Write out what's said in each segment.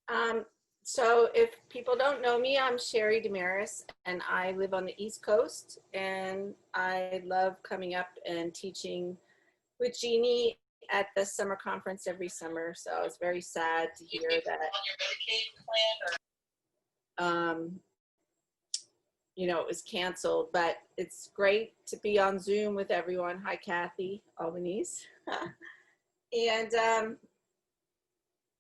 Um, so if people don't know me, I'm Sheri DeMaris, and I live on the East Coast, and I love coming up and teaching with Jeannie at the summer conference every summer. So I was very sad to hear that, um, it was canceled, but it's great to be on Zoom with everyone. Hi, Kathy Albanese. And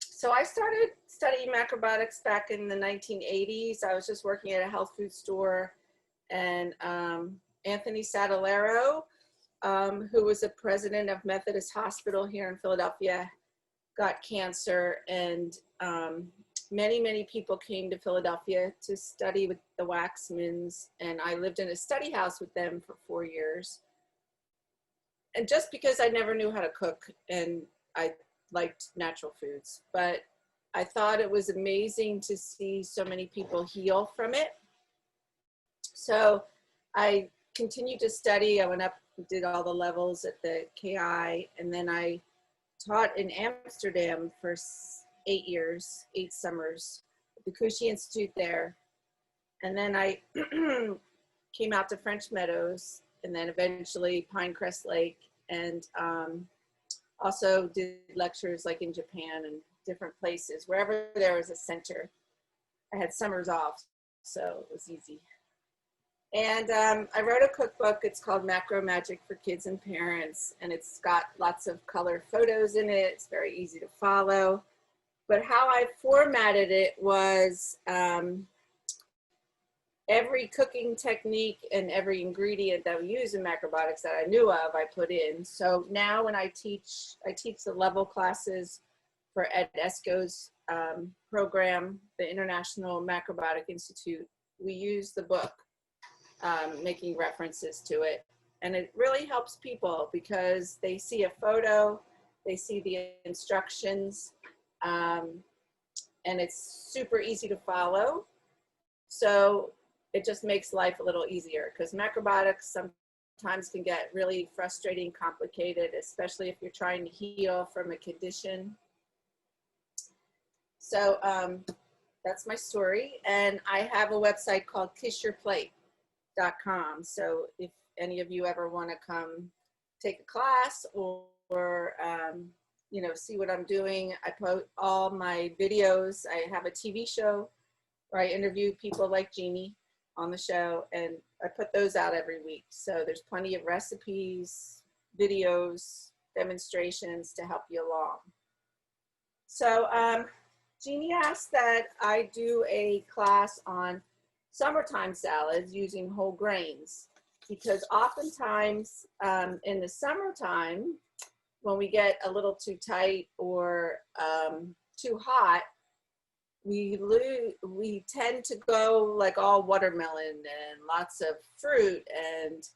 so I started studying macrobiotics back in the 1980s. I was just working at a health food store, and Anthony Sadalero, who was the president of Methodist Hospital here in Philadelphia, got cancer, and many people came to Philadelphia to study with the Waxmans, and I lived in a study house with them for 4 years. And just because I never knew how to cook, and I liked natural foods, but I thought it was amazing to see so many people heal from it. So I continued to study. I went up and did all the levels at the KI, and then I taught in Amsterdam for 8 years, 8 summers, at the Cushy Institute there. And then I came out to French Meadows, and then eventually Pinecrest Lake, and also did lectures like in Japan and different places. Wherever there was a center, I had summers off, so it was easy. And I wrote a cookbook. It's called Macro Magic for Kids and Parents, and it's got lots of color photos in it. It's very easy to follow. But how I formatted it was every cooking technique and every ingredient that we use in macrobiotics that I knew of, I put in. So now when I teach the level classes for Ed Esco's program, the International Macrobiotic Institute. We use the book, making references to it. And it really helps people because they see a photo, they see the instructions, and it's super easy to follow. So it just makes life a little easier, because macrobiotics sometimes can get really frustrating, complicated, especially if you're trying to heal from a condition. So that's my story. And I have a website called kissyourplate.com. So if any of you ever want to come take a class or see what I'm doing, I post all my videos. I have a TV show where I interview people like Jeannie on the show, and I put those out every week. So there's plenty of recipes, videos, demonstrations to help you along. So Jeannie asked that I do a class on summertime salads using whole grains, because oftentimes in the summertime, when we get a little too tight or too hot, we tend to go like all watermelon and lots of fruit and,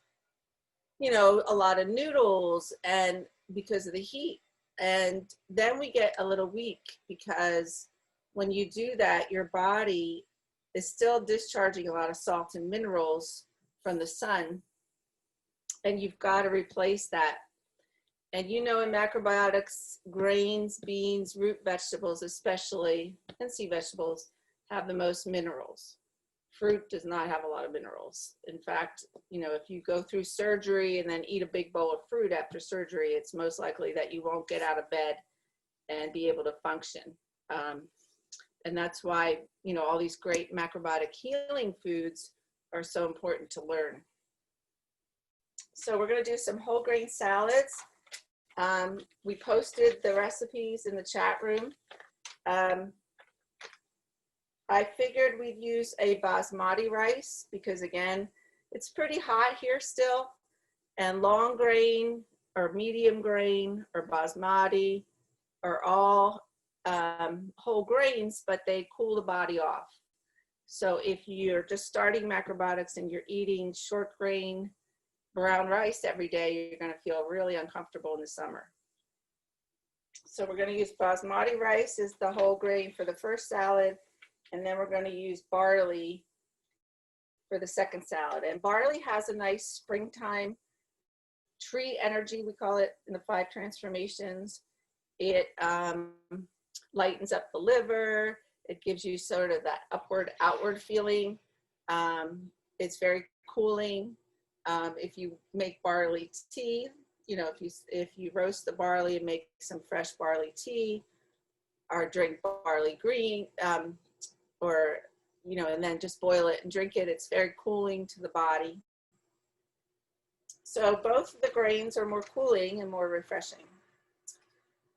a lot of noodles, and because of the heat. And then we get a little weak, because when you do that, your body is still discharging a lot of salt and minerals from the sun, and you've got to replace that. And in macrobiotics, grains, beans, root vegetables especially, and sea vegetables have the most minerals. Fruit does not have a lot of minerals. In fact, if you go through surgery and then eat a big bowl of fruit after surgery, it's most likely that you won't get out of bed and be able to function. And that's why, all these great macrobiotic healing foods are so important to learn. So we're going to do some whole grain salads. We posted the recipes in the chat room. I figured we'd use a basmati rice because, again, it's pretty hot here still, and long grain or medium grain or basmati are all whole grains, but they cool the body off. So if you're just starting macrobiotics and you're eating short grain brown rice every day, you're going to feel really uncomfortable in the summer. So we're going to use basmati rice as the whole grain for the first salad, and then we're going to use barley for the second salad. And barley has a nice springtime tree energy, we call it in the 5 transformations. It lightens up the liver, It gives you sort of that upward, outward feeling. It's very cooling. If you make barley tea, you know, if you roast the barley and make some fresh barley tea, or drink barley green, or, you know, and then just boil it and drink it, it's very cooling to the body. So both of the grains are more cooling and more refreshing.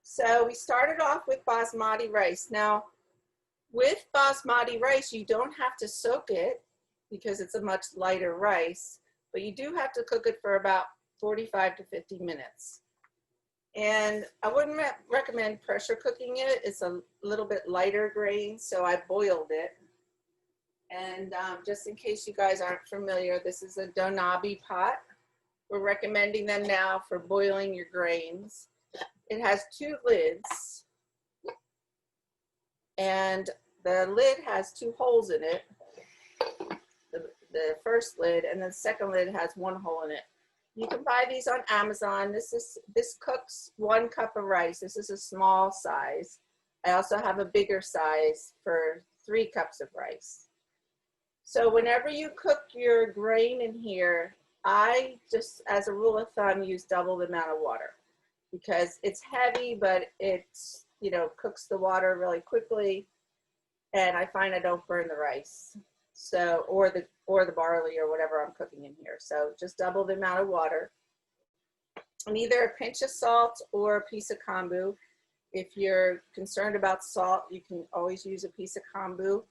So we started off with basmati rice. Now, with basmati rice, you don't have to soak it because it's a much lighter rice, but you do have to cook it for about 45 to 50 minutes. And I wouldn't recommend pressure cooking it. It's a little bit lighter grain, so I boiled it. And just in case you guys aren't familiar, this is a donabi pot. We're recommending them now for boiling your grains. It has 2 lids, and the lid has 2 holes in it. The first lid, and the second lid has 1 hole in it. You can buy these on Amazon. This cooks 1 cup of rice. This is a small size. I also have a bigger size for 3 cups of rice. So whenever you cook your grain in here, I just, as a rule of thumb, use double the amount of water because it's heavy, but it's, you know, cooks the water really quickly, and I find I don't burn the rice. So, or the barley or whatever I'm cooking in here. So just double the amount of water, and either a pinch of salt or a piece of kombu. If you're concerned about salt, you can always use a piece of kombu,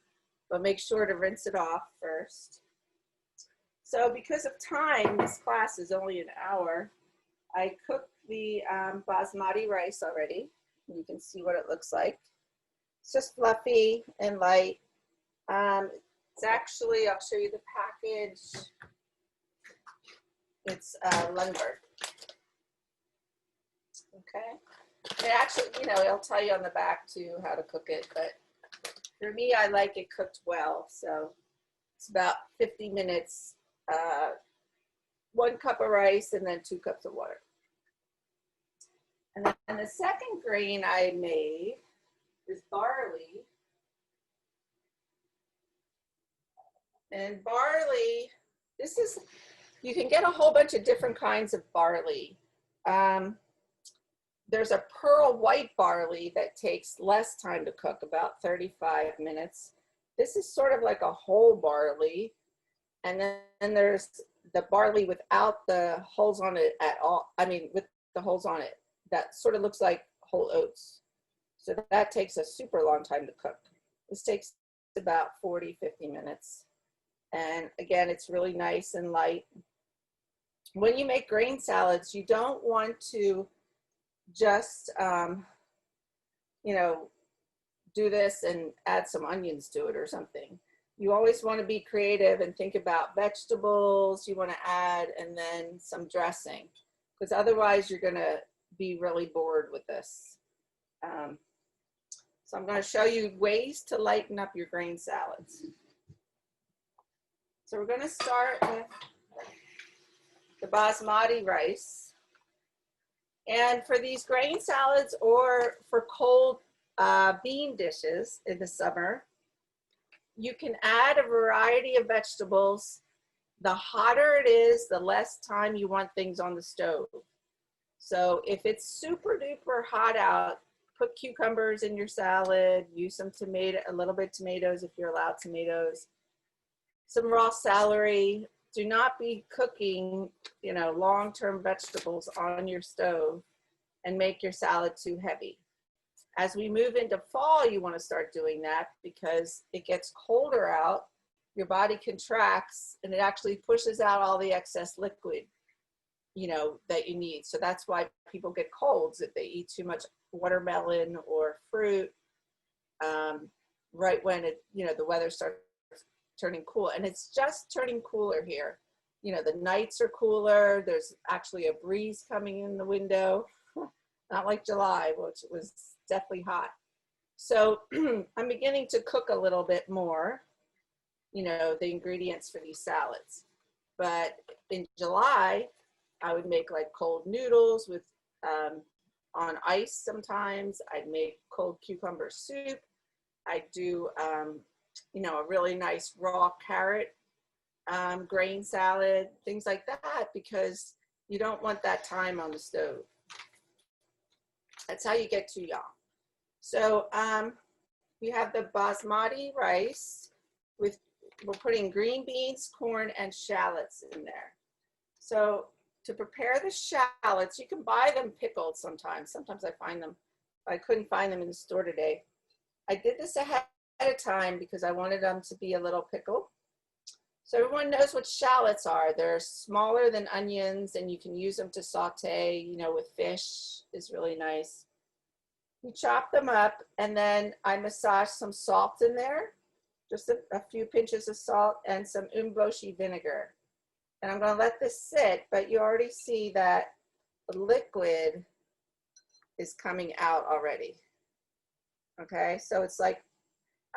but make sure to rinse it off first. So because of time, this class is only an hour, I cooked the basmati rice already. You can see what it looks like. It's just fluffy and light. It's actually, I'll show you the package. It's lumber. Okay. It actually, you know, it'll tell you on the back too how to cook it, but for me, I like it cooked well. So it's about 50 minutes, 1 cup of rice, and then 2 cups of water. And then the second grain I made is barley. And barley, this is, you can get a whole bunch of different kinds of barley. There's a pearl white barley that takes less time to cook, about 35 minutes. This is sort of like a whole barley. And then there's the barley without the holes on it at all. I mean, with the holes on it, that sort of looks like whole oats. So that takes a super long time to cook. This takes about 40, 50 minutes. And again, it's really nice and light. When you make grain salads, you don't want to just, you know, do this and add some onions to it or something. You always want to be creative and think about vegetables you want to add and then some dressing, because otherwise you're going to be really bored with this. So I'm going to show you ways to lighten up your grain salads. So we're going to start with the basmati rice. And for these grain salads or for cold bean dishes in the summer, you can add a variety of vegetables. The hotter it is, the less time you want things on the stove. So if it's super duper hot out, put cucumbers in your salad, use some tomato, a little bit tomatoes if you're allowed tomatoes, some raw celery. Do not be cooking, you know, long-term vegetables on your stove and make your salad too heavy. As we move into fall, you want to start doing that because it gets colder out, your body contracts, and it actually pushes out all the excess liquid, you know, that you need. So that's why people get colds if they eat too much watermelon or fruit right when it, you know, the weather starts turning cool. And it's just turning cooler here. You know, the nights are cooler. There's actually a breeze coming in the window, not like July, which was definitely hot. So I'm beginning to cook a little bit more, you know, the ingredients for these salads. But in July, I would make like cold noodles with on ice sometimes. I'd make cold cucumber soup. I do, you know, a really nice raw carrot grain salad, things like that, because you don't want that time on the stove. That's how you get too young. So we have the basmati rice with, we're putting green beans, corn, and shallots in there. So to prepare the shallots, you can buy them pickled sometimes. Sometimes I find them, I couldn't find them in the store today. I did this ahead of time because I wanted them to be a little pickled. So everyone knows what shallots are. They're smaller than onions, and you can use them to saute, you know, with fish is really nice. We chop them up, and then I massage some salt in there, just a few pinches of salt and some umboshi vinegar. And I'm going to let this sit, but you already see that the liquid is coming out already. Okay, so it's like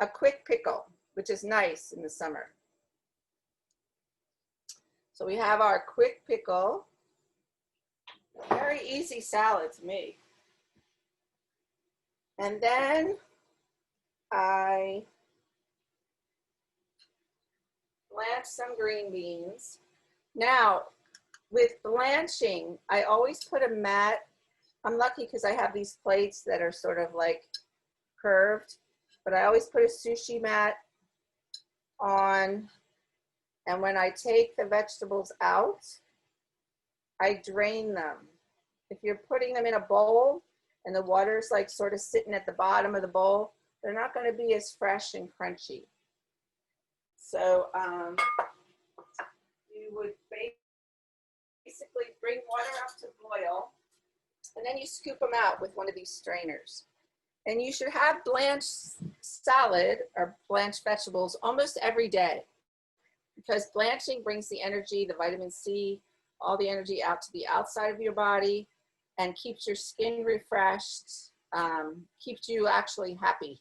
a quick pickle, which is nice in the summer. So we have our quick pickle. Very easy salad to make. And then I blanch some green beans. Now, with blanching, I always put a mat. I'm lucky because I have these plates that are sort of like curved, but I always put a sushi mat on. And when I take the vegetables out, I drain them. If you're putting them in a bowl and the water's like sort of sitting at the bottom of the bowl, they're not going to be as fresh and crunchy. So you would basically bring water up to boil, and then you scoop them out with one of these strainers. And you should have blanched salad or blanched vegetables almost every day, because blanching brings the energy, the vitamin C, all the energy out to the outside of your body and keeps your skin refreshed, keeps you actually happy.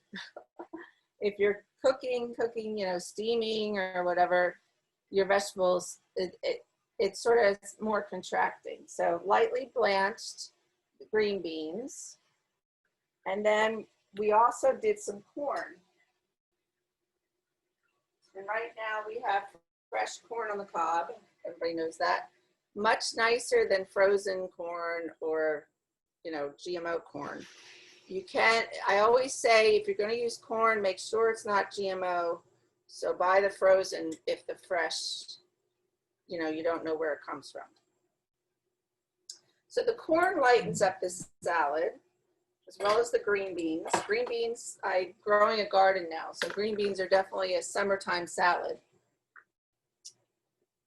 If you're cooking, you know, steaming or whatever, your vegetables, it sort of is more contracting. So lightly blanched green beans. And then we also did some corn. And right now we have fresh corn on the cob. Everybody knows that. Much nicer than frozen corn or, you know, GMO corn. You can't, I always say, if you're going to use corn, make sure it's not GMO. So buy the frozen if the fresh, you know, you don't know where it comes from. So the corn lightens up this salad, as well as the green beans. Green beans, I'm growing a garden now, so green beans are definitely a summertime salad.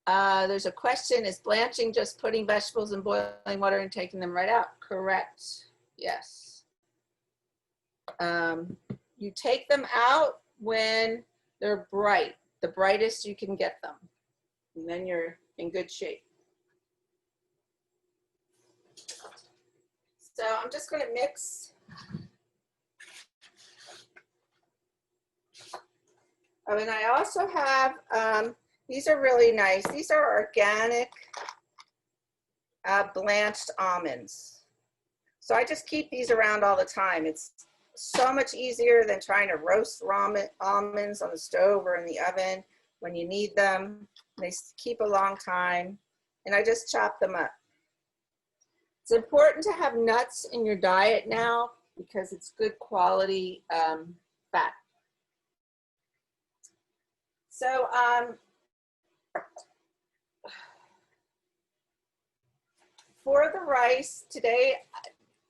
There's a question, is blanching just putting vegetables in boiling water and taking them right out? Correct, yes. You take them out when they're bright, the brightest you can get them, and then you're in good shape. So I'm just going to mix. Oh, and I also have, these are really nice. These are organic blanched almonds. So I just keep these around all the time. It's so much easier than trying to roast almonds on the stove or in the oven when you need them. They keep a long time, and I just chop them up. It's important to have nuts in your diet now because it's good quality fat. So for the rice today,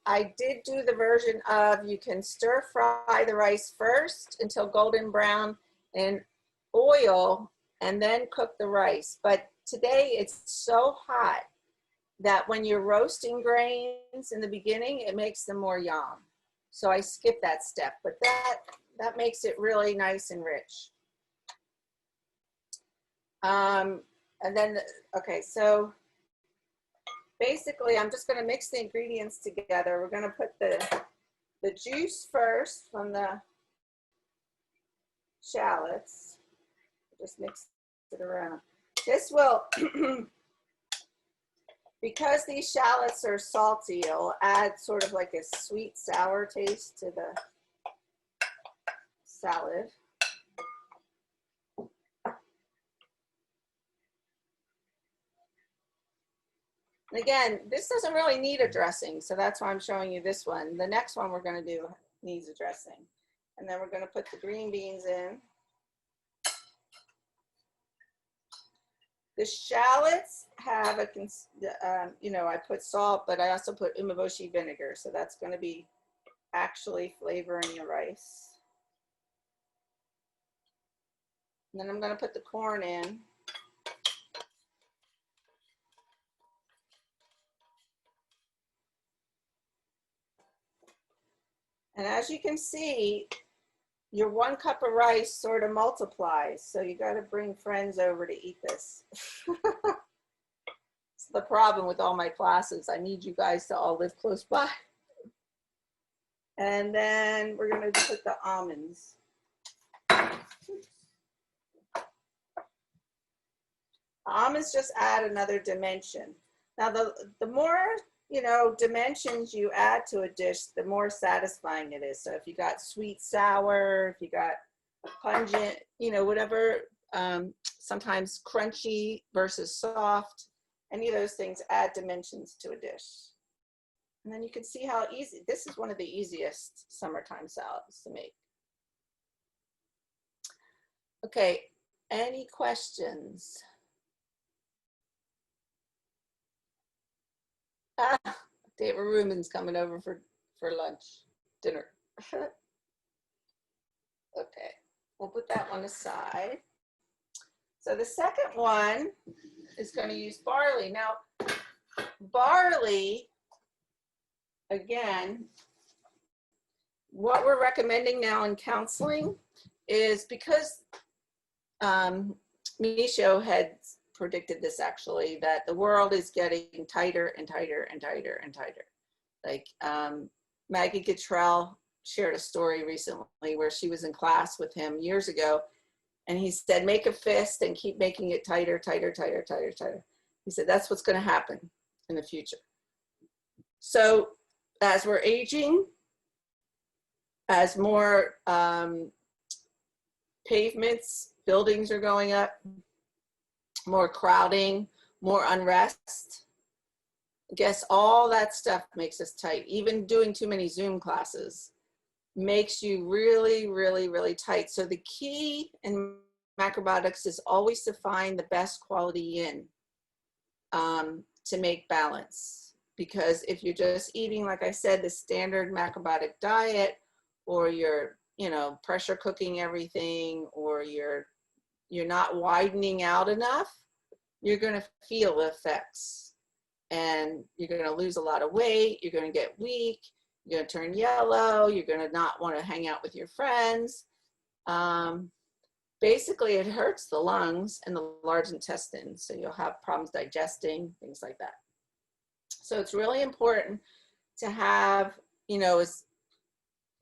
I did do the version of you can stir fry the rice first until golden brown in oil and then cook the rice. But today it's so hot that when you're roasting grains in the beginning, it makes them more yum. So I skipped that step, but that makes it really nice and rich. And then, okay, so basically I'm just gonna mix the ingredients together. We're gonna put the juice first from the shallots. Just mix it around. This will, because these shallots are salty, it'll add sort of like a sweet sour taste to the salad. And again, this doesn't really need a dressing, so that's why I'm showing you this one. The next one we're going to do needs a dressing. And then we're going to put the green beans in. The shallots have a, you know, I put salt, but I also put umeboshi vinegar, so that's going to be actually flavoring the rice. And then I'm going to put the corn in. And as you can see, your 1 cup of rice sort of multiplies. So you got to bring friends over to eat this. It's the problem with all my classes. I need you guys to all live close by. And then we're going to put the almonds. Almonds just add another dimension. Now, the more, you know, dimensions you add to a dish, the more satisfying it is. So if you got sweet, sour, if you got pungent, you know, whatever, sometimes crunchy versus soft, any of those things add dimensions to a dish. And then you can see how easy, this is one of the easiest summertime salads to make. Okay, any questions? David Rubin's coming over for lunch, dinner. Okay, we'll put that one aside. So the second one is going to use barley. Now, barley, again, what we're recommending now in counseling is because Michaud had predicted this actually, that the world is getting tighter and tighter and tighter and tighter. Like Maggie Cottrell shared a story recently where she was in class with him years ago, and he said, make a fist and keep making it tighter, tighter, tighter, tighter, tighter. He said, that's what's going to happen in the future. So as we're aging, as more pavements, buildings are going up, more crowding, more unrest. I guess all that stuff makes us tight. Even doing too many Zoom classes makes you really, really, really tight. So the key in macrobiotics is always to find the best quality yin to make balance. Because if you're just eating, like I said, the standard macrobiotic diet, or you're, you know, pressure cooking everything, or you're not widening out enough, you're going to feel the effects, and you're going to lose a lot of weight. You're going to get weak. You're going to turn yellow. You're going to not want to hang out with your friends. Basically, it hurts the lungs and the large intestine. So you'll have problems digesting, things like that. So it's really important to have, you know, it's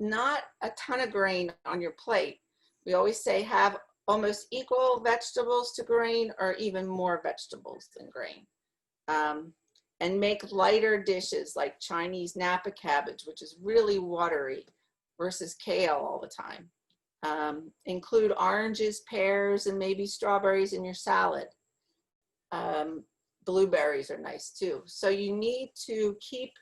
not a ton of grain on your plate. We always say have almost equal vegetables to grain, or even more vegetables than grain. And make lighter dishes like Chinese Napa cabbage, which is really watery, versus kale all the time. Include oranges, pears, and maybe strawberries in your salad. Blueberries are nice too. So you need to keep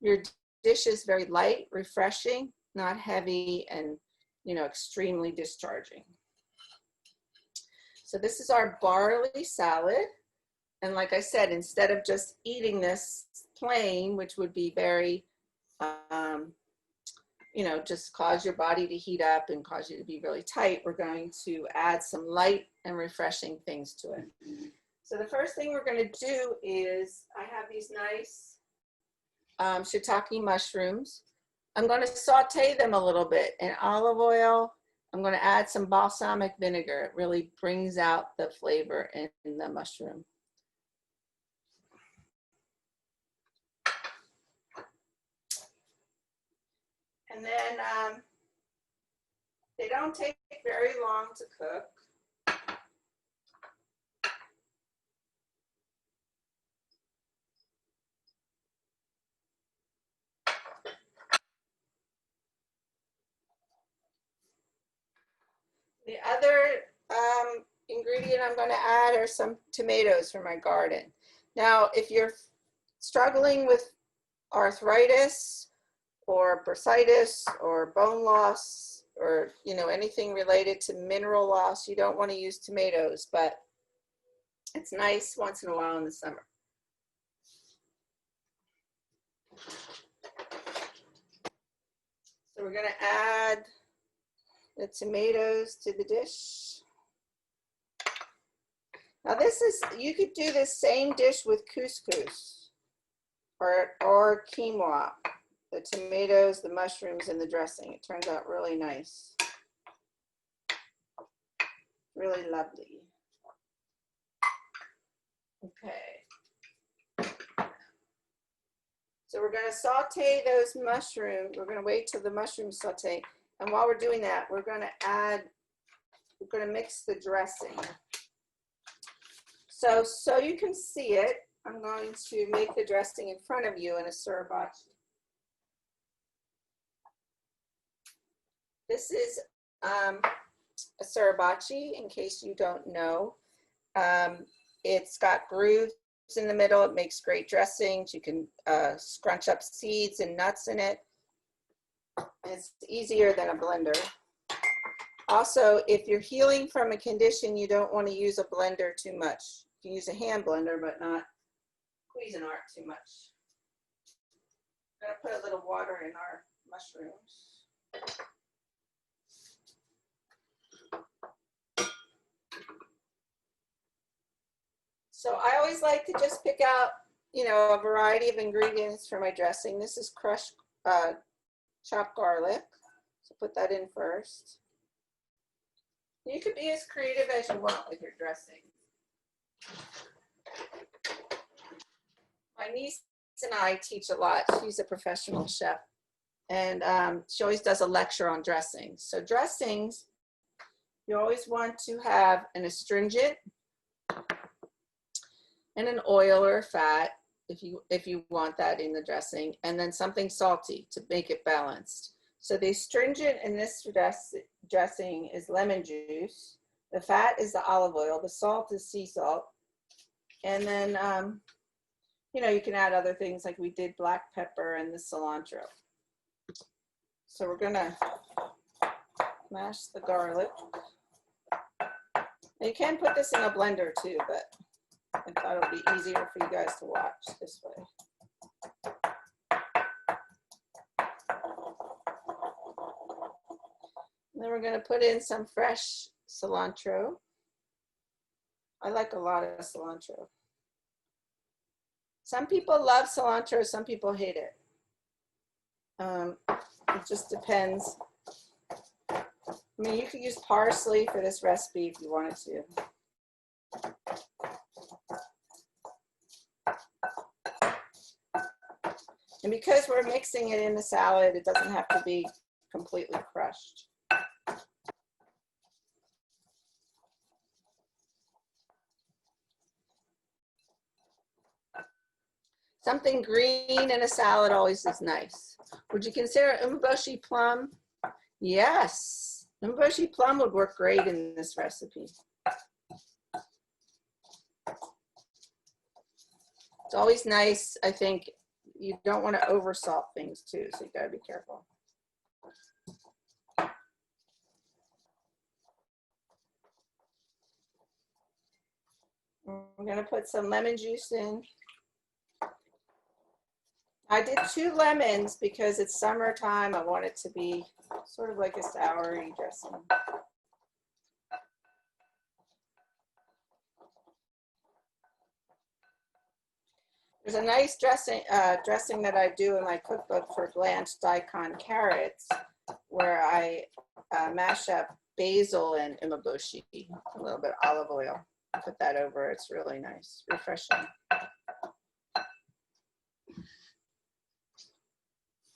your dishes very light, refreshing, not heavy, and, you know, extremely discharging. So this is our barley salad. And like I said, instead of just eating this plain, which would be very, you know, just cause your body to heat up and cause you to be really tight, we're going to add some light and refreshing things to it. So the first thing we're going to do is, I have these nice shiitake mushrooms. I'm going to saute them a little bit in olive oil. I'm going to add some balsamic vinegar. It really brings out the flavor in the mushroom. And then they don't take very long to cook. I'm going to add are some tomatoes from my garden. Now, if you're struggling with arthritis or bursitis or bone loss or, you know, anything related to mineral loss, you don't want to use tomatoes, but it's nice once in a while in the summer. So we're going to add the tomatoes to the dish. Now this is, you could do this same dish with couscous or quinoa, the tomatoes, the mushrooms, and the dressing. It turns out really nice. Really lovely. Okay. So we're going to saute those mushrooms. We're going to wait till the mushrooms saute. And while we're doing that, we're going to mix the dressing. So you can see it, I'm going to make the dressing in front of you in a sriracha. This is a sriracha, in case you don't know. It's got grooves in the middle. It makes great dressings. You can scrunch up seeds and nuts in it. It's easier than a blender. Also, if you're healing from a condition, you don't want to use a blender too much. You can use a hand blender, but not Cuisinart too much. I'm going to put a little water in our mushrooms. So I always like to just pick out, you know, a variety of ingredients for my dressing. This is crushed chopped garlic. So put that in first. You could be as creative as you want with your dressing. My niece and I teach a lot. She's a professional chef, and she always does a lecture on dressings. So dressings, you always want to have an astringent and an oil or a fat, if you want that in the dressing, and then something salty to make it balanced. So the astringent in this dressing is lemon juice. The fat is the olive oil. The salt is sea salt. And then, you know, you can add other things like we did black pepper and the cilantro. So we're gonna mash the garlic. And you can put this in a blender too, but I thought it would be easier for you guys to watch this way. And then we're going to put in some fresh cilantro. I like a lot of cilantro. Some people love cilantro, some people hate it. It just depends. I mean, you could use parsley for this recipe if you wanted to. And because we're mixing it in the salad, it doesn't have to be completely crushed. Something green in a salad always is nice. Would you consider umeboshi plum? Yes, umeboshi plum would work great in this recipe. It's always nice, I think. You don't want to over salt things too, so you gotta be careful. I'm gonna put some lemon juice in. I did 2 lemons because it's summertime. I want it to be sort of like a soury dressing. There's a nice dressing that I do in my cookbook for blanched daikon carrots, where I mash up basil and umeboshi, a little bit of olive oil. Put that over. It's really nice, refreshing.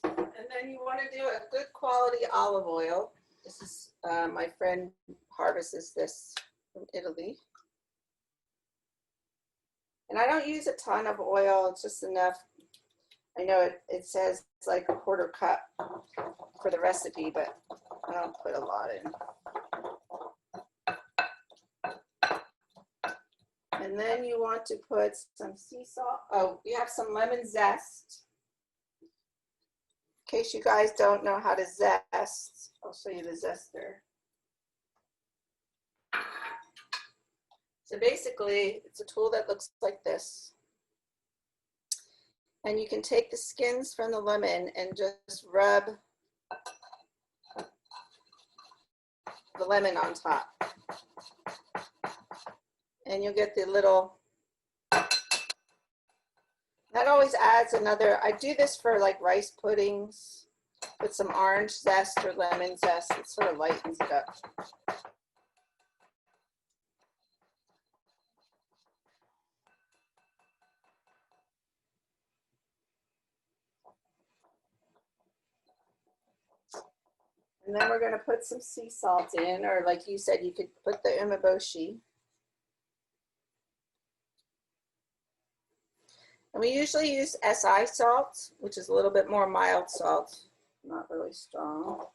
And then you want to do a good quality olive oil. This is my friend harvests this from Italy. And I don't use a ton of oil, it's just enough. I know it says it's like a 1/4 cup for the recipe, but I don't put a lot in. And then you want to put some sea salt. Oh, you have some lemon zest. In case you guys don't know how to zest, I'll show you the zester. So basically, it's a tool that looks like this. And you can take the skins from the lemon and just rub the lemon on top. And you'll get the little, that always adds another, I do this for like rice puddings, with some orange zest or lemon zest. It sort of lightens it up. And then we're going to put some sea salt in, or like you said, you could put the umeboshi. And we usually use SI salt, which is a little bit more mild salt, not really strong.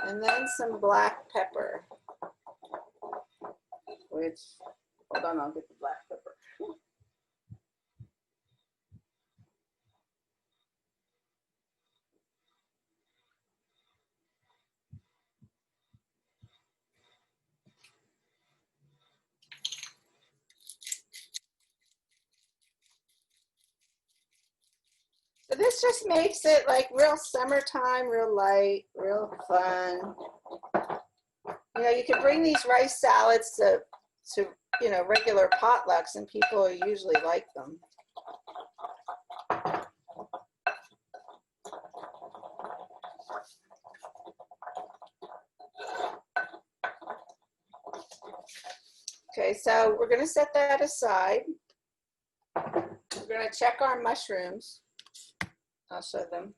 And then some black pepper, which, hold on, I'll get the black pepper. So this just makes it like real summertime, real light, real fun. You know, you can bring these rice salads to you know, regular potlucks and people usually like them. Okay, so we're going to set that aside. We're going to check our mushrooms. I'll show them.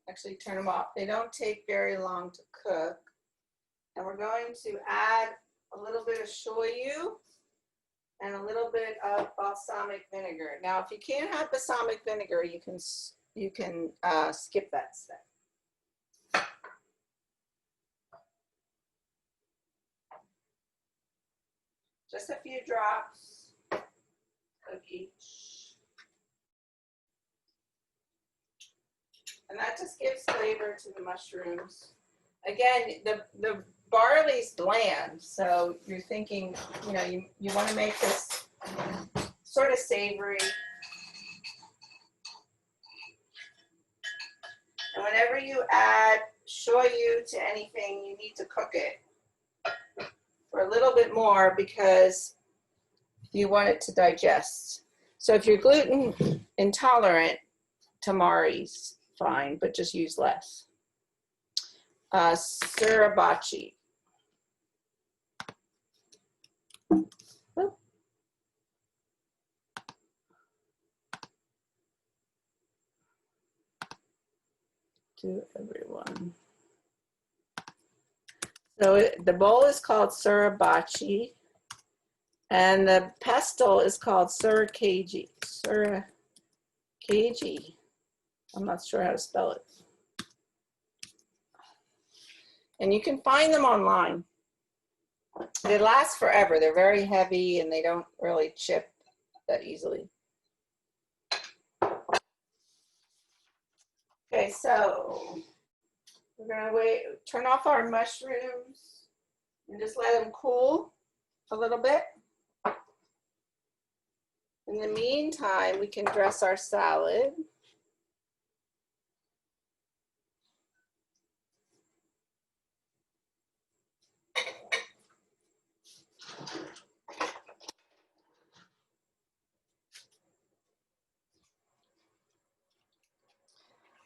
Actually turn them off. They don't take very long to cook. And we're going to add a little bit of shoyu and a little bit of balsamic vinegar. Now, if you can't have balsamic vinegar, you can skip that step. Just a few drops of each. And that just gives flavor to the mushrooms. Again, the barley's bland, so you're thinking, you know, you want to make this sort of savory. And whenever you add shoyu to anything, you need to cook it for a little bit more because you want it to digest. So if you're gluten intolerant, tamari's fine, but just use less. Sriracha. To everyone. So the bowl is called sriracha, and the pestle is called sriracha. Sriracha. I'm not sure how to spell it. And you can find them online. They last forever. They're very heavy and they don't really chip that easily. Okay, so we're gonna turn off our mushrooms and just let them cool a little bit. In the meantime, we can dress our salad.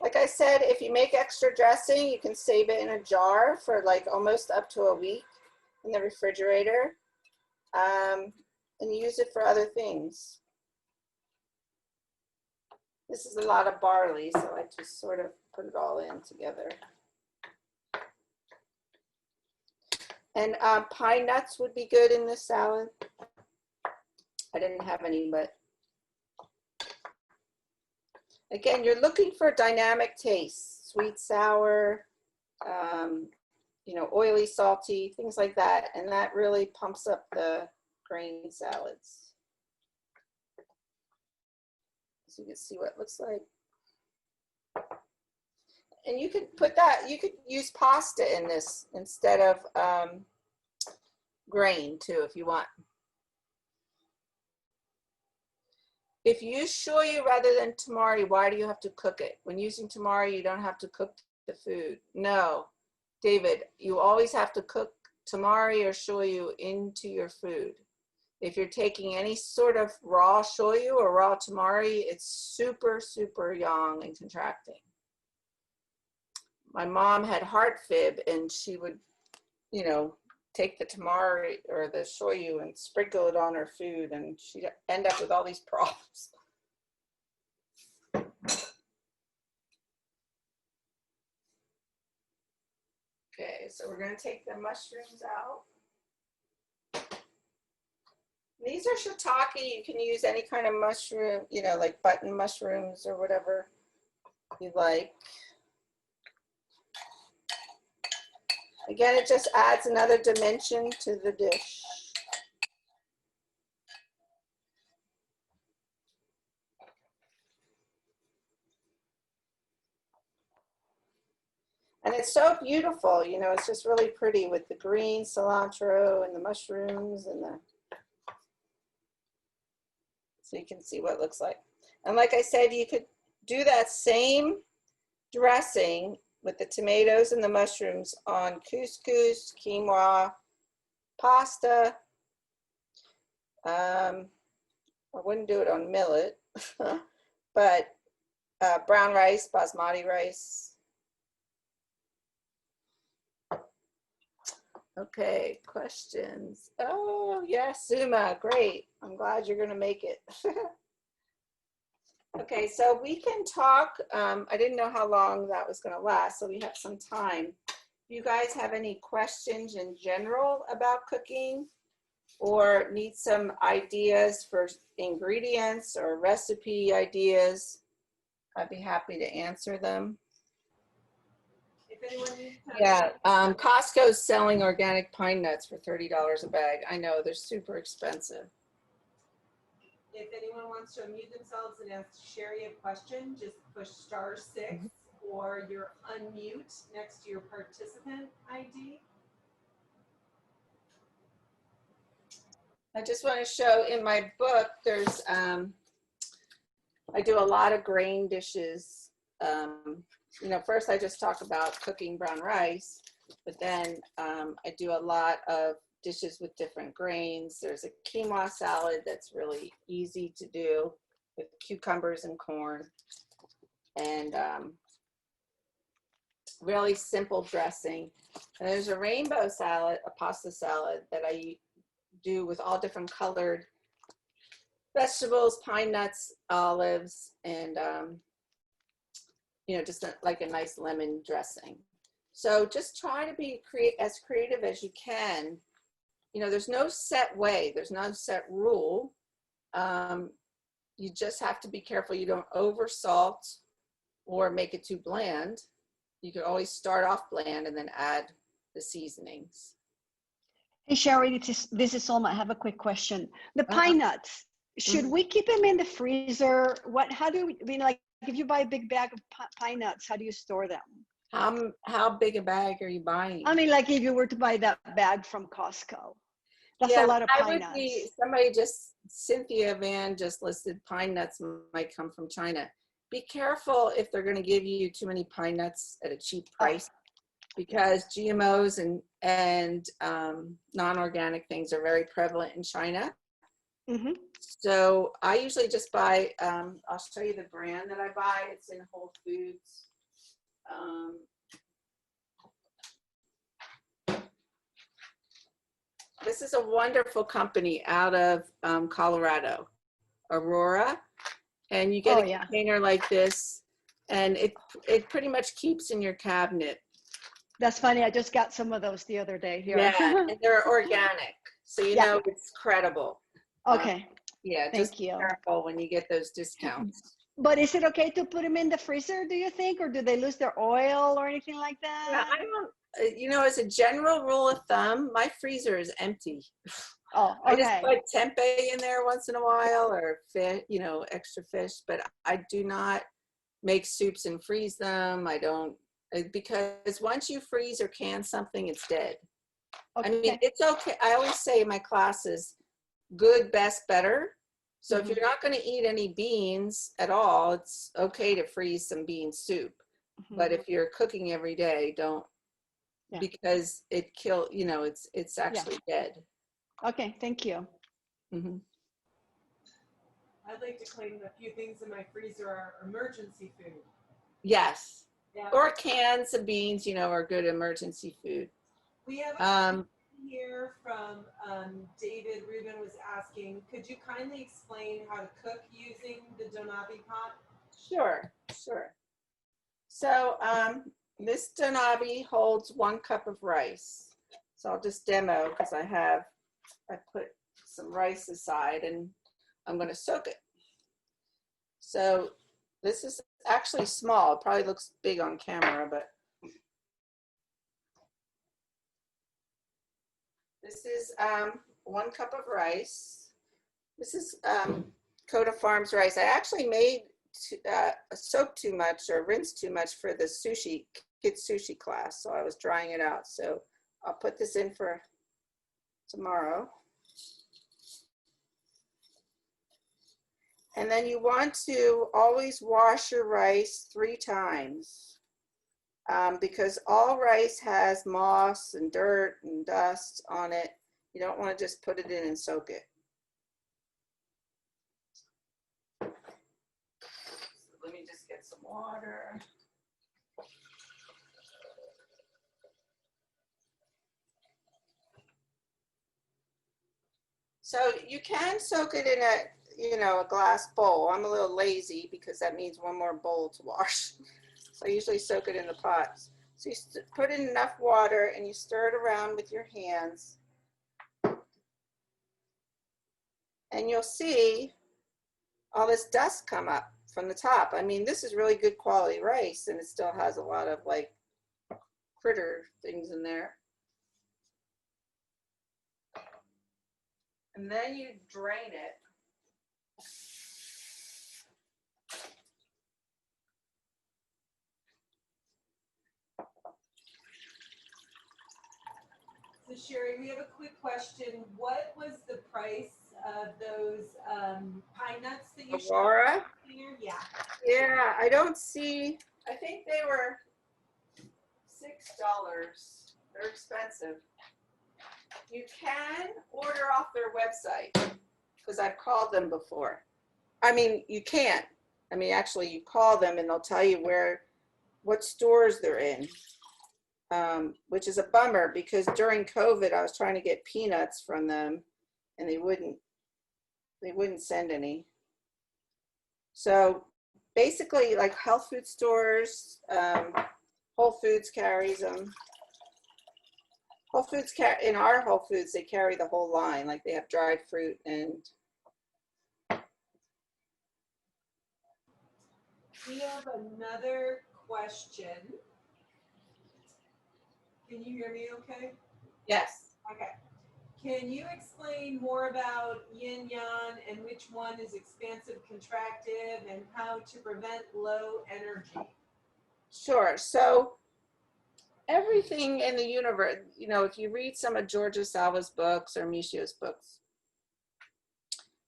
Like I said, if you make extra dressing, you can save it in a jar for like almost up to a week in the refrigerator, and use it for other things. This is a lot of barley, so I just sort of put it all in together. And pine nuts would be good in this salad. I didn't have any, but again, you're looking for dynamic tastes, sweet, sour, you know, oily, salty, things like that. And that really pumps up the grain salads. So you can see what it looks like. And you could put that, you could use pasta in this instead of grain too, if you want. If you use shoyu rather than tamari, why do you have to cook it? When using tamari, you don't have to cook the food. No, David, you always have to cook tamari or shoyu into your food. If you're taking any sort of raw shoyu or raw tamari, it's super, super yang and contracting. My mom had heart fib, and she would, you know, take the tamari or the shoyu and sprinkle it on her food, and she'd end up with all these problems. Okay, so we're going to take the mushrooms out. These are shiitake. You can use any kind of mushroom, you know, like button mushrooms or whatever you like. Again, it just adds another dimension to the dish. And it's so beautiful, you know, it's just really pretty with the green cilantro and the mushrooms and the, so you can see what it looks like. And like I said, you could do that same dressing with the tomatoes and the mushrooms on couscous, quinoa, pasta. I wouldn't do it on millet, but brown rice, basmati rice. Okay, questions. Oh, yes, Suma, great. I'm glad you're going to make it. Okay, so we can talk. I didn't know how long that was going to last, so we have some time. If you guys have any questions in general about cooking or need some ideas for ingredients or recipe ideas, I'd be happy to answer them. If anyone needs to, yeah, Costco's selling organic pine nuts for $30 a bag. I know, they're super expensive. If anyone wants to unmute themselves and ask Sheri a question, just push *6 or your unmute next to your participant ID. I just want to show in my book, there's, I do a lot of grain dishes. You know, first I just talk about cooking brown rice, but then I do a lot of dishes with different grains. There's a quinoa salad that's really easy to do with cucumbers and corn, and really simple dressing. And there's a rainbow salad, a pasta salad that I do with all different colored vegetables, pine nuts, olives, and you know, just like a nice lemon dressing. So just try to be as creative as you can. You know, there's no set way, there's no set rule. You just have to be careful you don't over salt or make it too bland. You could always start off bland and then add the seasonings. Hey Sheri, this is Solma. I have a quick question. The pine nuts, should we keep them in the freezer? How do we, I mean, like if you buy a big bag of pine nuts, how do you store them? How big a bag are you buying? I mean, like if you were to buy that bag from Costco, that's a lot of pine nuts. Somebody just, Cynthia Van just listed pine nuts might come from China. Be careful if they're going to give you too many pine nuts at a cheap price, because GMOs and non-organic things are very prevalent in China. Mm-hmm. So I usually just buy, I'll show you the brand that I buy. It's in Whole Foods. This is a wonderful company out of Colorado, Aurora. And you get a container like this, and it pretty much keeps in your cabinet. That's funny. I just got some of those the other day here. Yeah, and they're organic, so you know it's credible. Okay. Yeah, just be careful when you get those discounts. But is it okay to put them in the freezer, do you think? Or do they lose their oil or anything like Yeah, that? I don't, you know, as a general rule of thumb, my freezer is empty. Oh, I just okay. put tempeh in there once in a while, or fish, you know, extra fish, but I do not make soups and freeze them. I don't, because once you freeze or can something, it's dead. I mean, Okay. it's okay. I always say in my classes, good, best, better. So if Mhm. you're not going to eat any beans at all, it's okay to freeze some bean soup. But Mhm. if you're cooking every day, don't, Yeah. because it kill, you know, it's Yeah. actually dead. Okay. Thank you. Hmm. I'd like to claim a few things in my freezer are emergency food. Yes. Yeah. Or cans of beans, you know, are good emergency food. We have a Um, question here from David Rubin was asking, could you kindly explain how to cook using the donabi pot? sure, sure. So this donabi holds 1 cup of rice. So I'll just demo because I put some rice aside and I'm going to soak it. So this is actually small. It probably looks big on camera, but this is 1 cup of rice. This is Coda Farms rice. I actually made soak too much or rinse too much for the sushi kids sushi class, so I was drying it out. So I'll put this in for tomorrow. And then you want to always wash your rice 3 times because all rice has moss and dirt and dust on it. You don't want to just put it in and soak it. Let me just get some water. So you can soak it in a glass bowl. I'm a little lazy because that means 1 more bowl to wash. So I usually soak it in the pot. So you put in enough water and you stir it around with your hands. And you'll see all this dust come up from the top. I mean, this is really good quality rice and it still has a lot of like critter things in there. And then you drain it. So Sheri, we have a quick question. What was the price of those pine nuts that you showed? Aurora? Yeah. Yeah, I don't see, I think they were $6. They're expensive. You can order off their website because I've called them before. I mean, you can't. I mean, actually, you call them and they'll tell you what stores they're in, which is a bummer because during COVID, I was trying to get peanuts from them and they wouldn't send any. So basically, like health food stores, Whole Foods carries them. Whole Foods, in our Whole Foods, they carry the whole line. Like they have dried fruit and. We have another question. Can you hear me okay? Yes. Okay. Can you explain more about yin yang and which one is expansive contractive and how to prevent low energy? Sure. So everything in the universe, you know, if you read some of Georgia Salva's books or Michio's books,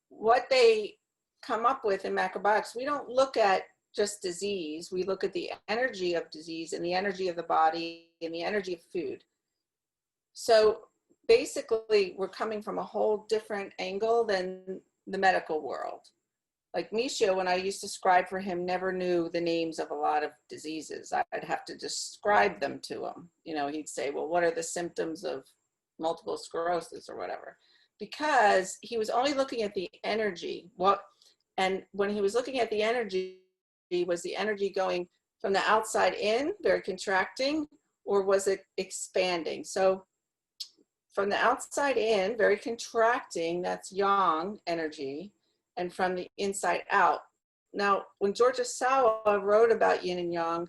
what they come up with in macrobiotics, we don't look at just disease. We look at the energy of disease and the energy of the body and the energy of food. So basically, we're coming from a whole different angle than the medical world. Like Michio, when I used to scribe for him, never knew the names of a lot of diseases. I'd have to describe them to him. You know, he'd say, well, what are the symptoms of multiple sclerosis or whatever? Because he was only looking at the energy. And when he was looking at the energy, was the energy going from the outside in, very contracting, or was it expanding? So from the outside in, very contracting, that's yang energy. And from the inside out, Now, when George Sawa wrote about yin and yang,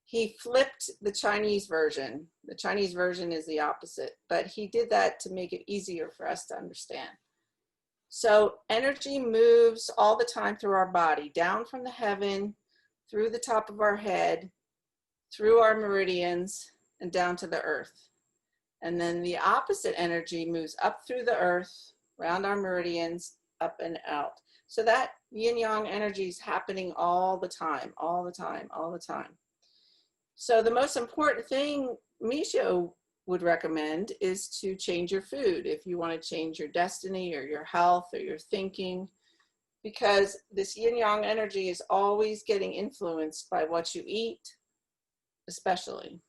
he flipped the Chinese version. The Chinese version is the opposite, but he did that to make it easier for us to understand. So energy moves all the time through our body, down from the heaven, through the top of our head, through our meridians, and down to the earth. And then the opposite energy moves up through the earth, around our meridians, up and out. So that yin yang energy is happening all the time, all the time, all the time. So the most important thing Michio would recommend is to change your food if you want to change your destiny or your health or your thinking, because this yin yang energy is always getting influenced by what you eat, especially.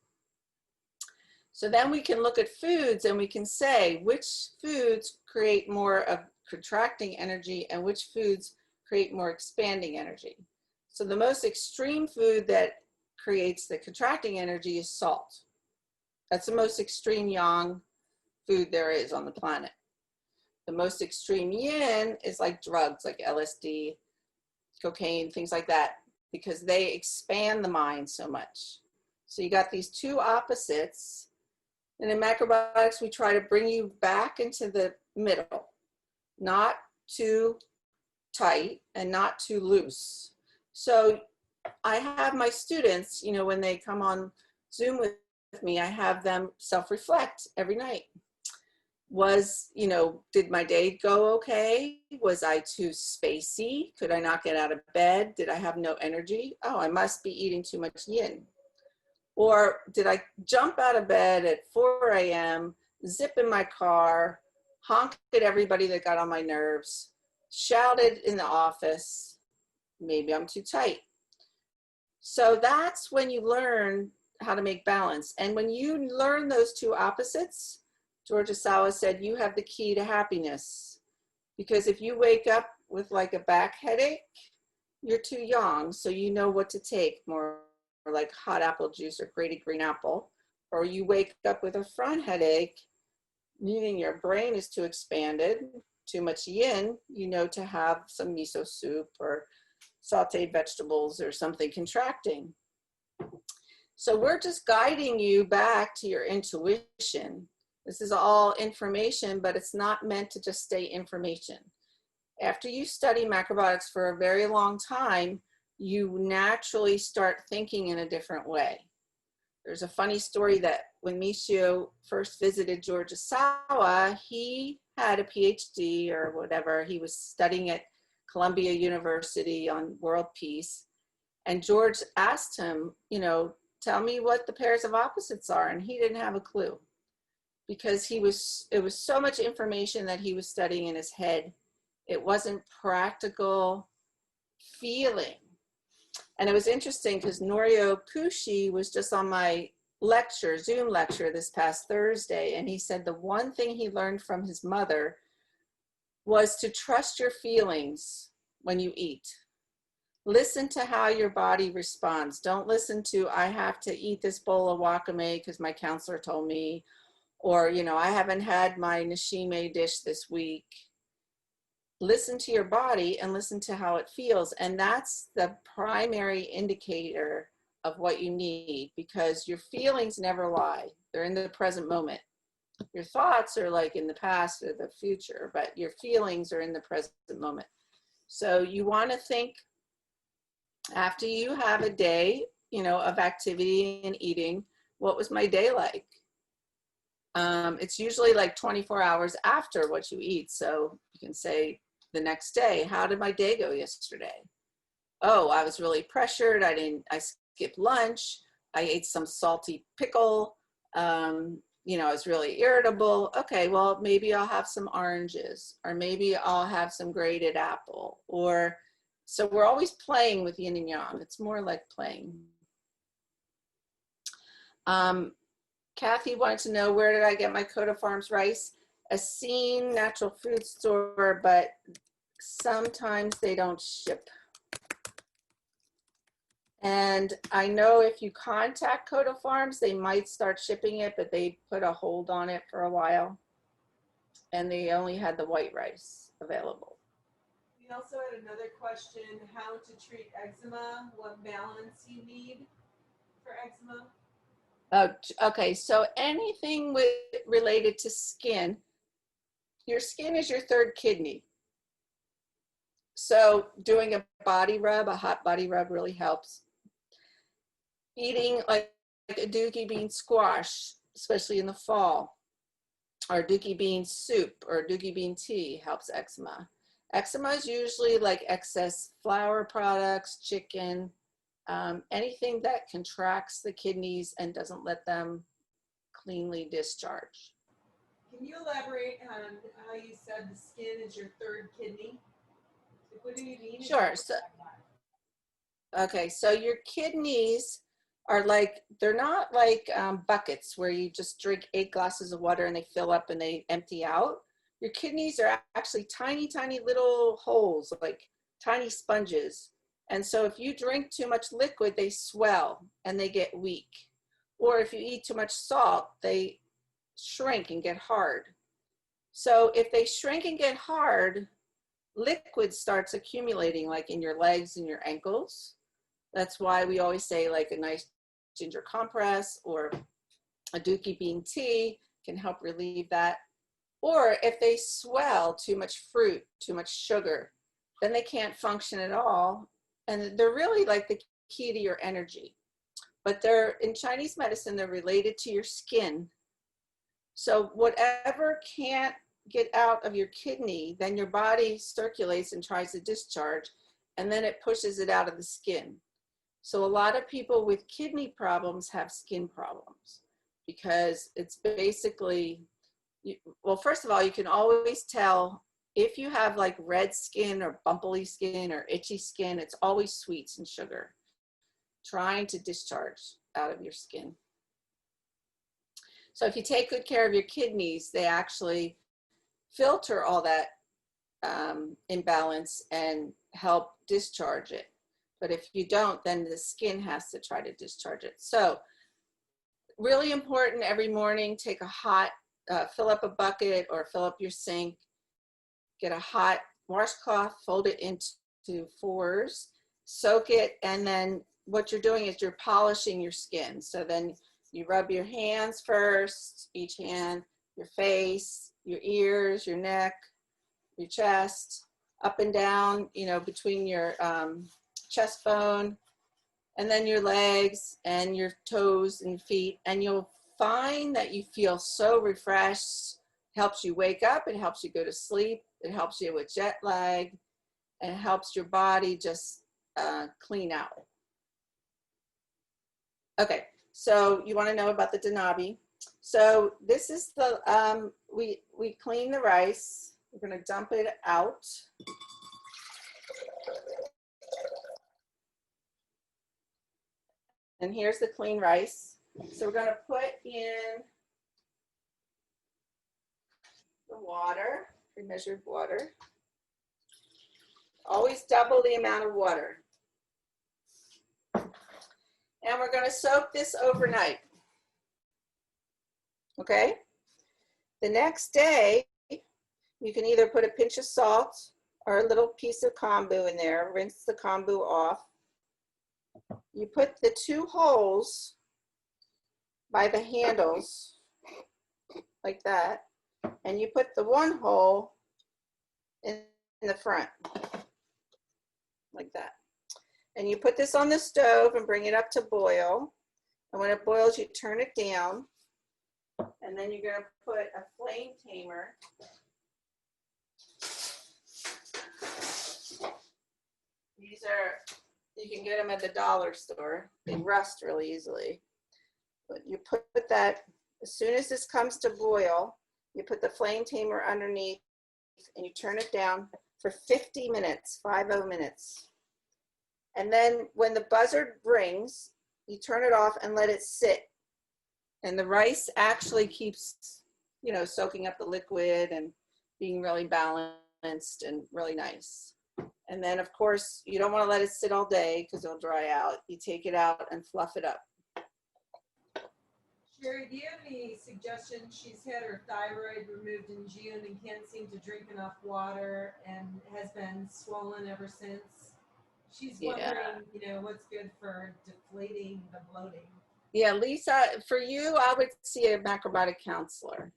So then we can look at foods and we can say which foods create more of contracting energy and which foods create more expanding energy. So the most extreme food that creates the contracting energy is salt. That's the most extreme yang food there is on the planet. The most extreme yin is like drugs, like LSD, cocaine, things like that, because they expand the mind so much. So you got these two opposites. And in macrobiotics, we try to bring you back into the middle, not too tight and not too loose. So I have my students, you know, when they come on Zoom with me, I have them self-reflect every night. Was, you know, did my day go okay? Was I too spacey? Could I not get out of bed? Did I have no energy? Oh, I must be eating too much yin. Or did I jump out of bed at 4 a.m., zip in my car, honk at everybody that got on my nerves, shouted in the office? Maybe I'm too tight. So that's when you learn how to make balance. And when you learn those two opposites, George Sawa said, you have the key to happiness. Because if you wake up with like a back headache, you're too young, so you know what to take, more like hot apple juice or grated green apple. Or you wake up with a front headache, meaning your brain is too expanded, too much yin, you know to have some miso soup or sauteed vegetables or something contracting. So we're just guiding you back to your intuition. This is all information, but it's not meant to just stay information. After you study macrobiotics for a very long time, you naturally start thinking in a different way. There's a funny story that when Michio first visited George Sawa, he had a PhD or whatever. He was studying at Columbia University on world peace. And George asked him, you know, tell me what the pairs of opposites are. And he didn't have a clue because it was so much information that he was studying in his head. It wasn't practical feeling. And it was interesting because Norio Kushi was just on my lecture, Zoom lecture this past Thursday. And he said the one thing he learned from his mother was to trust your feelings when you eat. Listen to how your body responds. Don't listen to, I have to eat this bowl of wakame because my counselor told me, or, you know, I haven't had my nishime dish this week. Listen to your body and listen to how it feels. And that's the primary indicator of what you need, because your feelings never lie. They're in the present moment. Your thoughts are like in the past or the future, but your feelings are in the present moment. So you want to think after you have a day, you know, of activity and eating, what was my day like? It's usually like 24 hours after what you eat. So you can say, the next day, how did my day go yesterday? Oh, I was really pressured. I skipped lunch. I ate some salty pickle. You know, I was really irritable. Okay, well, maybe I'll have some oranges, or maybe I'll have some grated apple. Or, so we're always playing with yin and yang. It's more like playing. Kathy wanted to know, where did I get my Coda Farms rice? A Scene natural food store, but sometimes they don't ship. And I know if you contact Coda Farms, they might start shipping it, but they put a hold on it for a while. And they only had the white rice available. We We also had another question, how to treat eczema, what balance you need for eczema. Okay, so anything related to skin, your skin is your third kidney. So doing a body rub, a hot body rub really helps. Eating like a dookie bean squash, especially in the fall, or dookie bean soup or dookie bean tea helps eczema. Eczema is usually like excess flour products, chicken, anything that contracts the kidneys and doesn't let them cleanly discharge. Can you elaborate on how you said the skin is your third kidney? Like, what do you mean? Sure. Okay, so your kidneys are like, they're not like buckets where you just drink 8 glasses of water and they fill up and they empty out. Your kidneys are actually tiny, tiny little holes, like tiny sponges. And so if you drink too much liquid, they swell and they get weak. Or if you eat too much salt, they shrink and get hard. So if they shrink and get hard, liquid starts accumulating like in your legs and your ankles. That's why we always say like a nice ginger compress or a dookie bean tea can help relieve that. Or if they swell, too much fruit, too much sugar, then they can't function at all. And they're really like the key to your energy. But they're, in Chinese medicine, they're related to your skin. So whatever can't get out of your kidney, then your body circulates and tries to discharge, and then it pushes it out of the skin. So a lot of people with kidney problems have skin problems because it's basically, well, first of all, you can always tell if you have like red skin or bumpy skin or itchy skin, it's always sweets and sugar trying to discharge out of your skin. So if you take good care of your kidneys, they actually filter all that imbalance and help discharge it. But if you don't, then the skin has to try to discharge it. So really important, every morning, take a hot, fill up a bucket or fill up your sink, get a hot washcloth, fold it into 4s, soak it, and then what you're doing is you're polishing your skin. So then you rub your hands first, each hand, your face, your ears, your neck, your chest, up and down, you know, between your chest bone, and then your legs and your toes and feet. And you'll find that you feel so refreshed. It helps you wake up, it helps you go to sleep, it helps you with jet lag, and it helps your body just clean out. Okay, so you want to know about the Danabi. So this is the, we clean the rice. We're going to dump it out. And here's the clean rice. So we're going to put in the water, pre-measured water. Always double the amount of water. And we're going to soak this overnight. Okay? The next day, you can either put a pinch of salt or a little piece of kombu in there, rinse the kombu off. You put the 2 holes by the handles, like that, and you put the 1 hole in the front, like that. And you put this on the stove and bring it up to boil. And when it boils, you turn it down. And then you're going to put a flame tamer. These are, you can get them at the dollar store. They rust really easily. But you put that, as soon as this comes to boil, you put the flame tamer underneath and you turn it down for 50 minutes, 50 minutes. And then when the buzzer rings, you turn it off and let it sit. And the rice actually keeps, you know, soaking up the liquid and being really balanced and really nice. And then, of course, you don't want to let it sit all day because it'll dry out. You take it out and fluff it up. Sherry, do you have any suggestions? She's had her thyroid removed in June and can't seem to drink enough water and has been swollen ever since. She's wondering, what's good for deflating the bloating. Yeah, Lisa, for you, I would see a macrobiotic counselor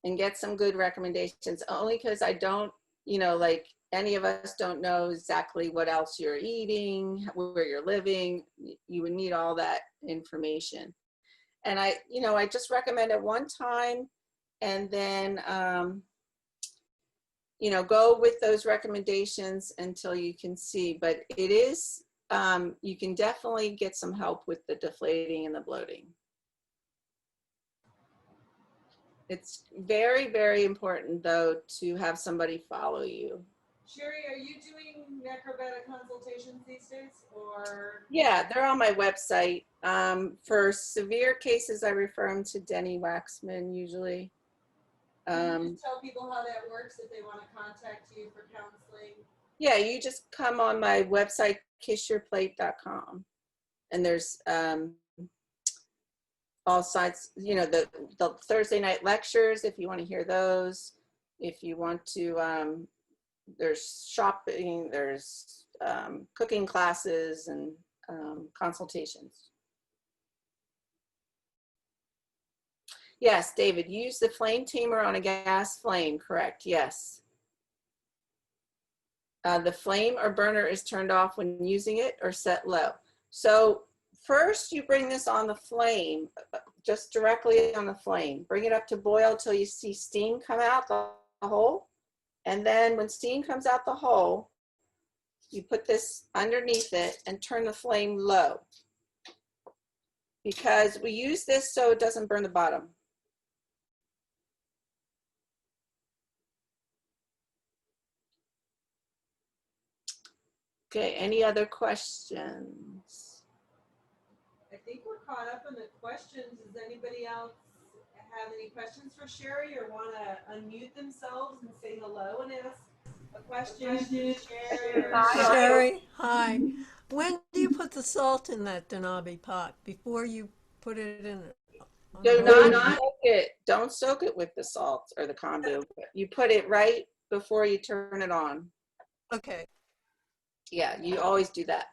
and get some good recommendations, only because I don't, like any of us don't know exactly what else you're eating, where you're living. You would need all that information. And I just recommend it one time and then, go with those recommendations until you can see. But it is, you can definitely get some help with the deflating and the bloating. It's very, very important, though, to have somebody follow you. Sherry, are you doing macrobiotic consultations these days, or? Yeah, they're on my website. For severe cases, I refer them to Denny Waxman usually. Can you just tell people how that works if they want to contact you for counseling? Yeah, you just come on my website, kissyourplate.com, and there's all sides, the Thursday night lectures, if you want to hear those. If you want to, there's shopping, there's cooking classes and consultations. Yes, David, use the flame tamer on a gas flame, correct, yes. The flame or burner is turned off when using it or set low. So first you bring this on the flame, just directly on the flame. Bring it up to boil till you see steam come out the hole. And then when steam comes out the hole, you put this underneath it and turn the flame low. Because we use this so it doesn't burn the bottom. Okay, any other questions? I think we're caught up in the questions. Does anybody else have any questions for Sherry or want to unmute themselves and say hello and ask a question to Sherry? Sherry, hi. When do you put the salt in that Denabi pot? Before you put it in? Do not soak it. Don't soak it with the salt or the kombu. You put it right before you turn it on. Okay. Yeah, you always do that.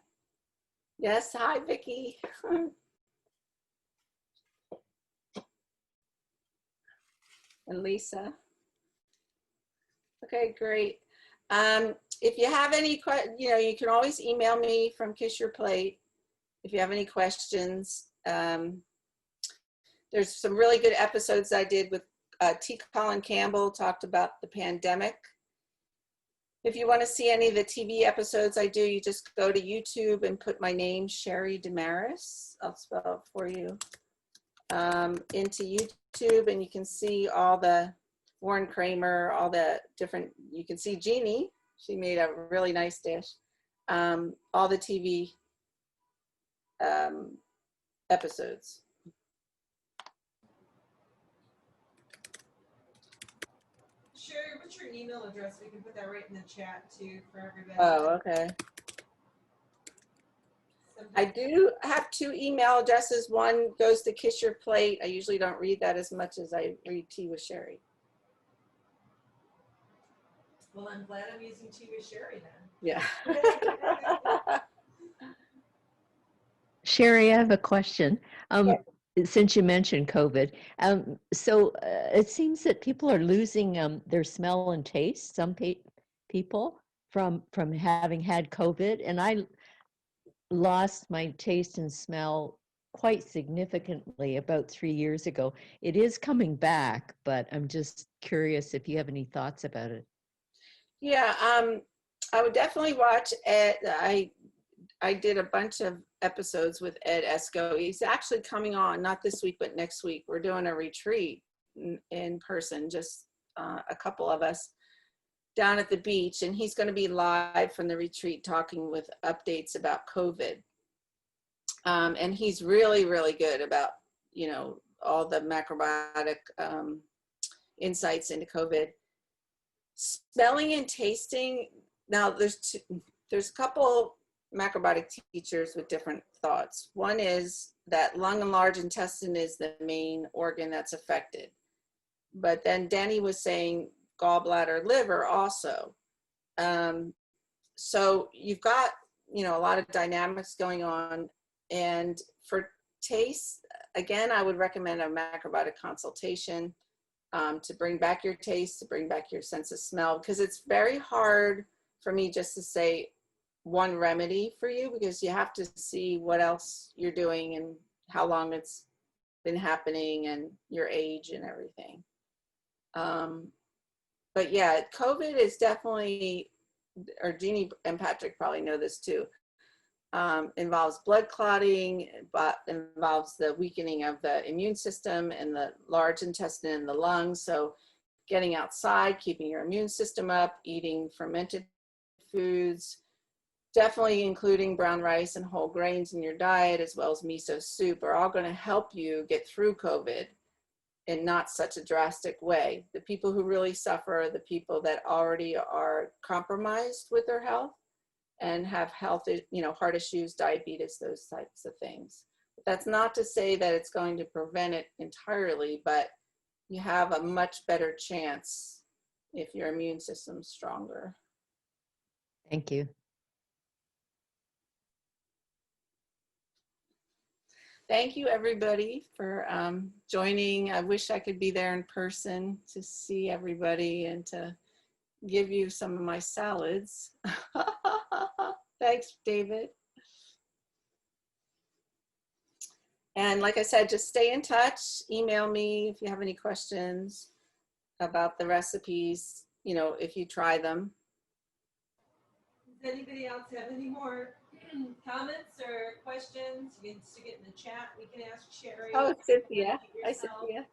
Yes, hi, Vicki. And Lisa. Okay, great. If you have any questions, you can always email me from Kiss Your Plate if you have any questions. There's some really good episodes I did with T. Colin Campbell, talked about the pandemic. If you want to see any of the TV episodes I do, you just go to YouTube and put my name, Sheri DeMaris, I'll spell it for you, into YouTube, and you can see all the Warren Kramer, all the different, you can see Jeannie, she made a really nice dish, all the TV episodes. Sherry, what's your email address? We can put that right in the chat too for everybody. Oh, okay. I do have two email addresses. One goes to Kiss Your Plate. I usually don't read that as much as I read Tea with Sherry. Well, I'm glad I'm using Tea with Sherry then. Yeah. Sherry, I have a question. Since you mentioned COVID, it seems that people are losing their smell and taste. Some people from having had COVID, and I lost my taste and smell quite significantly about 3 years ago. It is coming back, but I'm just curious if you have any thoughts about it. Yeah, I would definitely watch Ed. I did a bunch of episodes with Ed Esco. He's actually coming on, not this week, but next week. We're doing a retreat in person, just a couple of us down at the beach, and he's going to be live from the retreat talking with updates about COVID. And he's really, really good about, all the macrobiotic insights into COVID. Smelling and tasting, now there's a couple macrobiotic teachers with different thoughts. One is that lung and large intestine is the main organ that's affected. But then Danny was saying gallbladder, liver also. So you've got, you know, a lot of dynamics going on. And for taste, again, I would recommend a macrobiotic consultation to bring back your taste, to bring back your sense of smell, because it's very hard for me just to say one remedy for you, because you have to see what else you're doing and how long it's been happening and your age and everything. But yeah, COVID is definitely, or Jeannie and Patrick probably know this too, involves blood clotting, but involves the weakening of the immune system and the large intestine and the lungs. So getting outside, keeping your immune system up, eating fermented foods, definitely including brown rice and whole grains in your diet, as well as miso soup, are all going to help you get through COVID in not such a drastic way. The people who really suffer are the people that already are compromised with their health and have health, you know, heart issues, diabetes, those types of things. But that's not to say that it's going to prevent it entirely, but you have a much better chance if your immune system's stronger. Thank you. Thank you, everybody, for joining. I wish I could be there in person to see everybody and to give you some of my salads. Thanks, David. And like I said, just stay in touch. Email me if you have any questions about the recipes, you know, if you try them. Does anybody else have any more comments or questions? You can stick it in the chat. We can ask Sheri. Oh, Cynthia. Hi, Yourself. Cynthia.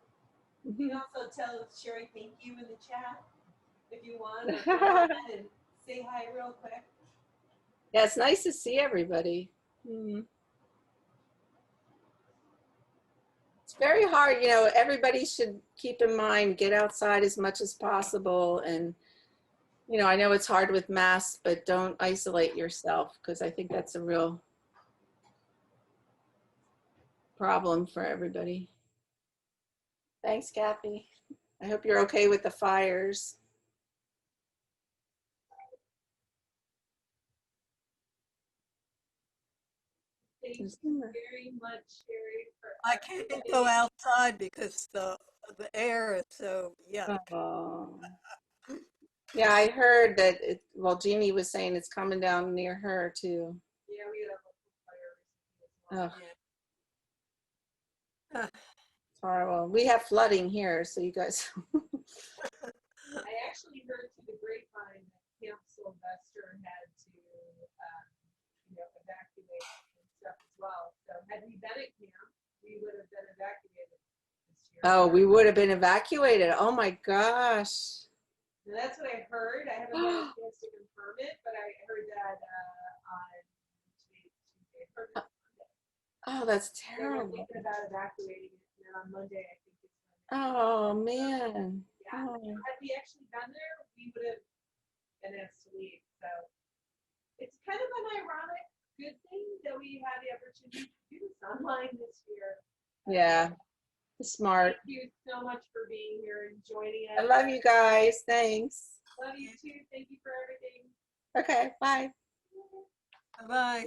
You can also tell Sheri thank you in the chat if you want, or go ahead and say hi real quick. Yeah, it's nice to see everybody. It's very hard, you know, everybody should keep in mind, get outside as much as possible. And, you know, I know it's hard with masks, but don't isolate yourself, because I think that's a real problem for everybody. Thanks, Kathy. I hope you're okay with the fires. Thank you very much, Sheri. I can't go outside because the air is so yuck. Oh. Yeah, I heard that, well, Jeannie was saying it's coming down near her too. Yeah, we had a fire recently as well. Yeah. It's horrible. We have flooding here, so you guys. I actually heard through the grapevine that Camp Sylvester had to, you know, evacuate and stuff as well. So had we been at camp, we would have been evacuated this year. Oh, we would have been evacuated. Oh my gosh. Now, that's what I heard. I haven't had a chance to confirm it, but I heard that on Tuesday. I heard it on Monday. Oh, that's They were terrible. thinking about evacuating it, and then on Monday, I think it's Oh man. yeah. Oh. Had we actually been there, we would have been asked to leave. So it's kind of an ironic good thing that we had the opportunity to do this online this year. Yeah. Smart. Thank you so much for being here and joining us. I love you guys. Thanks. Love you too. Thank you for everything. Okay. Bye. Bye-bye.